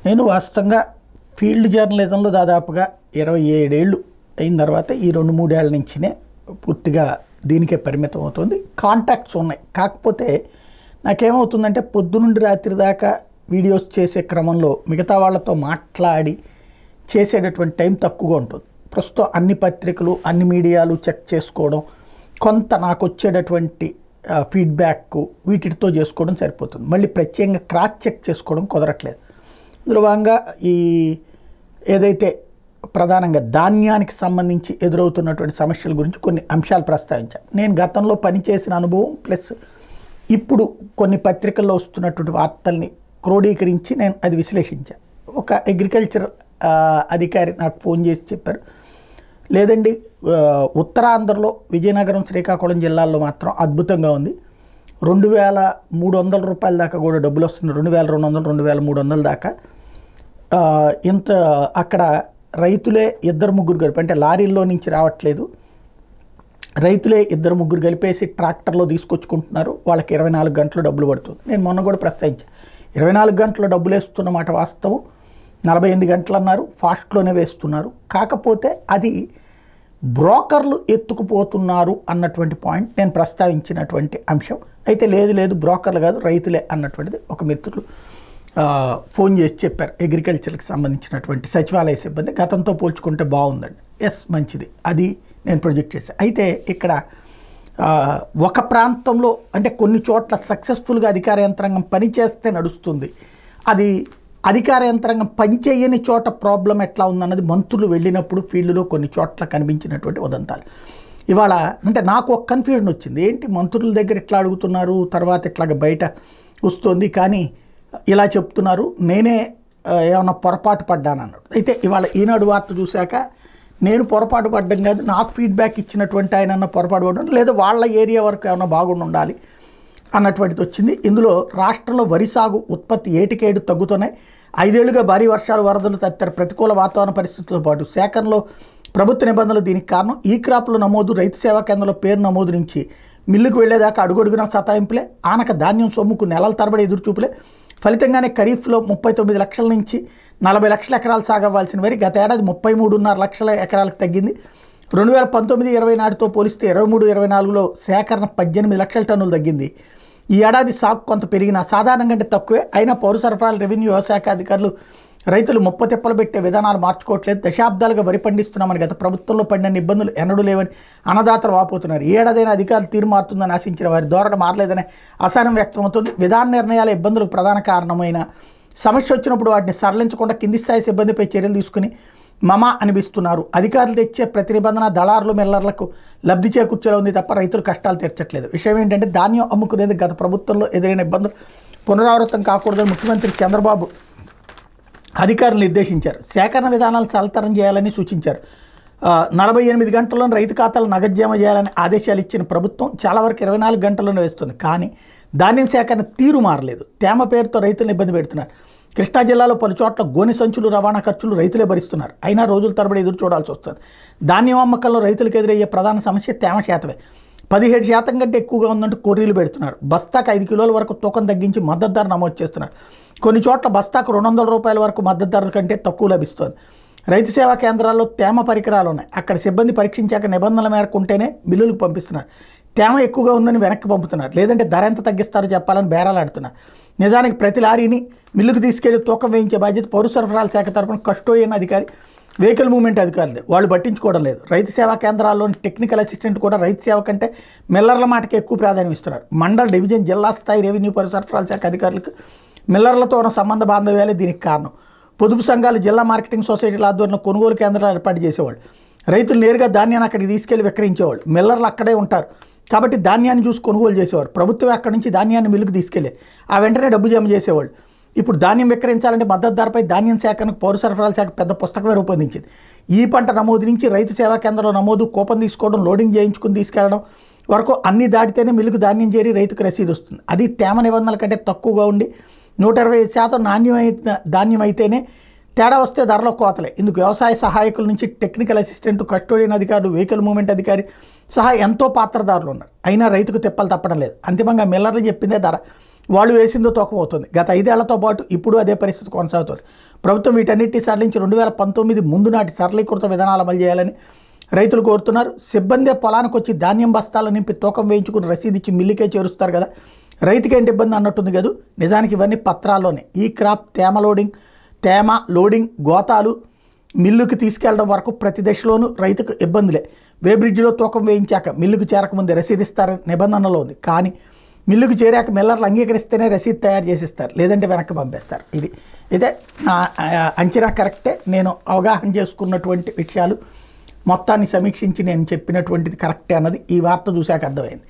నేను వాస్తవంగా ఫీల్డ్ జర్నలిజంలో దాదాపుగా 27 ఏళ్ళు అయిన తర్వాత ఈ 2-3 ఏళ్ల నుంచినే పూర్తిగా దీనికే పరిమితం అవుతుంది. కాంటాక్ట్స్ ఉన్నాయి. కాకపోతే నాకేమవుతుందంటే పొద్దునుండి రాత్రి దాకా వీడియోస్ చేసే క్రమంలో మిగతా వాళ్ళతో మాట్లాడి చేసేటటువంటి టైం తక్కువగా ఉంటుంది. ప్రస్తుతం అన్ని పత్రికలు అన్ని మీడియాలు చెక్ చేసుకోవడం, కొంత నాకు వచ్చేటటువంటి ఫీడ్బ్యాక్ వీటితో చేసుకోవడం సరిపోతుంది. మళ్ళీ ప్రత్యేకంగా క్రాస్ చెక్ చేసుకోవడం కుదరట్లేదు. ఇందులో భాగంగా ఈ ఏదైతే ప్రధానంగా ధాన్యానికి సంబంధించి ఎదురవుతున్నటువంటి సమస్యల గురించి కొన్ని అంశాలు ప్రస్తావించాను. నేను గతంలో పనిచేసిన అనుభవం ప్లస్ ఇప్పుడు కొన్ని పత్రికల్లో వస్తున్నటువంటి వార్తల్ని క్రోడీకరించి నేను అది విశ్లేషించాను. ఒక అగ్రికల్చర్ అధికారి నాకు ఫోన్ చేసి చెప్పారు, లేదండి ఉత్తరాంధ్రలో విజయనగరం శ్రీకాకుళం జిల్లాల్లో మాత్రం అద్భుతంగా ఉంది, 2300 రూపాయల దాకా కూడా డబ్బులు వస్తుంది, 2200 2300 దాకా. ఇంత అక్కడ రైతులే 2-3 కలిపి, అంటే లారీల్లో నుంచి రావట్లేదు, రైతులే 2-3 కలిపేసి ట్రాక్టర్లో తీసుకొచ్చుకుంటున్నారు, వాళ్ళకి 24 గంటలు డబ్బులు పడుతుంది. నేను మొన్న కూడా ప్రస్తావించాను, 24 గంటలు డబ్బులు వేస్తున్నమాట వాస్తవం, 48 గంటలు అన్నారు, ఫాస్ట్లోనే వేస్తున్నారు. కాకపోతే అది బ్రోకర్లు ఎత్తుకుపోతున్నారు అన్నటువంటి పాయింట్ నేను ప్రస్తావించినటువంటి అంశం. అయితే లేదు బ్రోకర్లు కాదు రైతులే అన్నటువంటిది ఒక మిత్రులు ఫోన్ చేసి చెప్పారు. అగ్రికల్చర్కి సంబంధించినటువంటి సచివాలయ సిబ్బంది గతంతో పోల్చుకుంటే బాగుందండి. ఎస్, మంచిది, అది నేను ప్రొజెక్ట్ చేశాను. అయితే ఇక్కడ ఒక ప్రాంతంలో అంటే కొన్ని చోట్ల సక్సెస్ఫుల్గా అధికార యంత్రాంగం పనిచేస్తే నడుస్తుంది, అది అధికార యంత్రాంగం పనిచేయని చోట ప్రాబ్లం ఎట్లా ఉందన్నది మంత్రులు వెళ్ళినప్పుడు ఫీల్డ్లో కొన్ని చోట్ల కనిపించినటువంటి ఉదంతాలు. ఇవాళ అంటే నాకు ఒక కన్ఫ్యూజన్ వచ్చింది, ఏంటి మంత్రుల దగ్గర ఇట్లా అడుగుతున్నారు, తర్వాత ఇట్లాగ బయట వస్తుంది, కానీ ఇలా చెప్తున్నారు, నేనే ఏమన్నా పొరపాటు పడ్డాను అన్నాడు. అయితే ఇవాళ ఈనాడు వార్త చూశాక నేను పొరపాటు పడ్డం కాదు, నాకు ఫీడ్బ్యాక్ ఇచ్చినటువంటి ఆయన పొరపాటు పడ్డం, లేదా వాళ్ళ ఏరియా వరకు ఏమన్నా బాగుండి ఉండాలి అన్నటువంటిది వచ్చింది. ఇందులో రాష్ట్రంలో వరి సాగు ఉత్పత్తి ఏటికేడు తగ్గుతున్నాయి. 5 ఏళ్లుగా భారీ వర్షాలు, వరదలు తదితర ప్రతికూల వాతావరణ పరిస్థితులతో పాటు సేకరణలో ప్రభుత్వ నిబంధనలు దీనికి కారణం. ఈ క్రాప్ల నమోదు, రైతు సేవా కేంద్రంలో పేరు నమోదు నుంచి మిల్లుకు వెళ్లేదాకా అడుగడుగునా సతాయింపులే, ఆనక ధాన్యం సొమ్ముకు నెలల తరబడి ఎదురుచూపులే. ఫలితంగానే ఖరీఫ్లో 39 లక్షల నుంచి 40 లక్షల ఎకరాలు సాగవ్వాల్సిన వరి గత ఏడాది 33.5 లక్షల ఎకరాలకు తగ్గింది. 2019-20 నాటితో పోలిస్తే 23-24లో సేకరణ 18 లక్షల టన్నులు తగ్గింది. ఈ ఏడాది సాగు కొంత పెరిగినా సాధారణం కంటే తక్కువే. అయినా పౌర సరఫరాల, రెవెన్యూ, వ్యవసాయ అధికారులు రైతులు ముప్పతిప్పలు పెట్టే విధానాలు మార్చుకోవట్లేదు. దశాబ్దాలుగా వరి పండిస్తున్నామని గత ప్రభుత్వంలో పడిన ఇబ్బందులు ఎన్నడూ లేవని అన్నదాతలు వాపోతున్నారు. ఈ ఏడాదైనా అధికారులు తీరు మారుతుందని ఆశించిన వారి ధోరణి మారలేదనే అసహనం వ్యక్తమవుతుంది. విధాన నిర్ణయాల ఇబ్బందులకు ప్రధాన కారణమైన సమస్య వచ్చినప్పుడు వాటిని సరళించకుండా కింది స్థాయి సిబ్బందిపై చర్యలు తీసుకుని మమ అనిపిస్తున్నారు. అధికారులు తెచ్చే ప్రతి నిబంధన దళారులు, మిల్లర్లకు లబ్ధి చేకూర్చేలా ఉంది తప్ప రైతులు కష్టాలు తీర్చట్లేదు. విషయం ఏంటంటే ధాన్యం అమ్ముకునేందుకు గత ప్రభుత్వంలో ఎదురైన ఇబ్బందులు పునరావృతం కాకూడదని ముఖ్యమంత్రి చంద్రబాబు అధికారులు నిర్దేశించారు. సేకరణ విధానాలు సరళతరం చేయాలని సూచించారు. 48 గంటల్లోనే రైతు ఖాతాలు నగదు జమ చేయాలని ఆదేశాలు ఇచ్చిన ప్రభుత్వం చాలా వరకు 24 గంటల్లోనే వేస్తుంది. కానీ ధాన్యం సేకరణ తీరు మారలేదు. తేమ పేరుతో రైతులను ఇబ్బంది పెడుతున్నారు. కృష్ణా జిల్లాలో పలు చోట్ల గోనె సంచులు రవాణా ఖర్చులు రైతులే భరిస్తున్నారు. అయినా రోజుల తరబడి ఎదురు చూడాల్సి వస్తుంది. ధాన్యం అమ్మకంలో రైతులకు ఎదురయ్యే ప్రధాన సమస్య తేమ శాతమే. 17% కంటే ఎక్కువగా ఉందంటూ కొర్రీలు పెడుతున్నారు. బస్తాకు 5 కిలోల వరకు తూకం తగ్గించి మద్దతు ధర నమోదు చేస్తున్నారు. కొన్ని చోట్ల బస్తాకు 200 రూపాయల వరకు మద్దతు ధర కంటే తక్కువ లభిస్తోంది. రైతు సేవా కేంద్రాల్లో తేమ పరికరాలు ఉన్నాయి. అక్కడ సిబ్బంది పరీక్షించాక నిబంధనల మేరకు ఉంటేనే మిల్లులకు పంపిస్తున్నారు. తేమ ఎక్కువగా ఉందని వెనక్కి పంపుతున్నారు, లేదంటే ధర ఎంత తగ్గిస్తారో చెప్పాలని బేరాలు ఆడుతున్నారు. నిజానికి ప్రతి లారీని మిల్లుకు తీసుకెళ్లి తూకం వేయించే బాధ్యత పౌర సరఫరాల శాఖ తరఫున కస్టోడియన్ అధికారి, వెహికల్ మూవ్మెంట్ అధికారులు, వాళ్ళు పట్టించుకోవడం లేదు. రైతు సేవా కేంద్రాల్లోని టెక్నికల్ అసిస్టెంట్ కూడా రైతు సేవ కంటే మిల్లర్ల మాటకి ఎక్కువ ప్రాధాన్యం ఇస్తున్నారు. మండల, డివిజన్, జిల్లా స్థాయి రెవెన్యూ, పౌర సరఫరాల శాఖ అధికారులకు మిల్లర్లతో ఉన్న సంబంధ బాంధవ్యాలే దీనికి కారణం. పొదుపు సంఘాలు, జిల్లా మార్కెటింగ్ సొసైటీల ఆధ్వర్యంలో కొనుగోలు కేంద్రాలు ఏర్పాటు చేసేవాళ్ళు. రైతులు నేరుగా ధాన్యాన్ని అక్కడికి తీసుకెళ్లి విక్రయించేవాళ్ళు. మిల్లర్లు అక్కడే ఉంటారు కాబట్టి ధాన్యాన్ని చూసి కొనుగోలు చేసేవారు. ప్రభుత్వం అక్కడి నుంచి ధాన్యాన్ని మిల్లుకు తీసుకెళ్లే ఆ వెంటనే డబ్బు జమ చేసేవాళ్ళు. ఇప్పుడు ధాన్యం విక్రయించాలంటే మద్దతు ధరపై ధాన్యం సేకరణకు పౌర సరఫరాల శాఖ పెద్ద పుస్తకమే రూపొందించింది. ఈ పంట నమోదు నుంచి రైతు సేవా కేంద్రంలో నమోదు, కూపన్ తీసుకోవడం, లోడింగ్ చేయించుకుని తీసుకెళ్లడం వరకు అన్నీ దాటితేనే మిల్లుకు ధాన్యం చేరి రైతుకు రసీదు వస్తుంది. అది తేమ నిబంధనల కంటే తక్కువగా ఉండి 125% నాణ్యమైన ధాన్యం అయితేనే తేడా వస్తే ధరలో కోతలే. ఇందుకు వ్యవసాయ సహాయకుల నుంచి టెక్నికల్ అసిస్టెంట్, కస్టోడియన్ అధికారులు, వెహికల్ మూవ్మెంట్ అధికారి సహా ఎంతో పాత్రదారులు ఉన్నారు. అయినా రైతుకు తిప్పలు తప్పడం లేదు. అంతిమంగా మిల్లర్లు చెప్పిందే ధర. వాళ్ళు వేసిందో తూకం అవుతుంది. గత 5 ఏళ్లతో పాటు ఇప్పుడు అదే పరిస్థితి కొనసాగుతుంది. ప్రభుత్వం వీటన్నిటిని సడలించి 2019 ముందు నాటి సరళీకృత విధానాలు అమలు చేయాలని రైతులు కోరుతున్నారు. సిబ్బంది పొలానికి వచ్చి ధాన్యం బస్తాలు నింపి తూకం వేయించుకుని రసీదు ఇచ్చి మిల్లుకే చేరుస్తారు కదా, రైతుకి ఏంటి ఇబ్బంది అన్నట్టుంది కదా. నిజానికి ఇవన్నీ పత్రాల్లోనే. ఈ క్రాప్ తేమ లోడింగ్ గోతాలు మిల్లుకి తీసుకెళ్లడం వరకు ప్రతి దశలోనూ రైతుకు ఇబ్బందులే. వేబ్రిడ్జ్లో తూకం వేయించాక మిల్లుకు చేరకముందే రసీదు ఇస్తారని నిబంధనలో ఉంది. కానీ మిల్లుకు చేరాక మిల్లర్లు అంగీకరిస్తేనే రసీదు తయారు చేసిస్తారు, లేదంటే వెనక్కి పంపేస్తారు. ఇది అయితే నా అంచనా కరెక్టే. నేను అవగాహన చేసుకున్నటువంటి విషయాలు మొత్తాన్ని సమీక్షించి నేను చెప్పినటువంటిది కరెక్టే అన్నది ఈ వార్త చూశాక అర్థమైంది.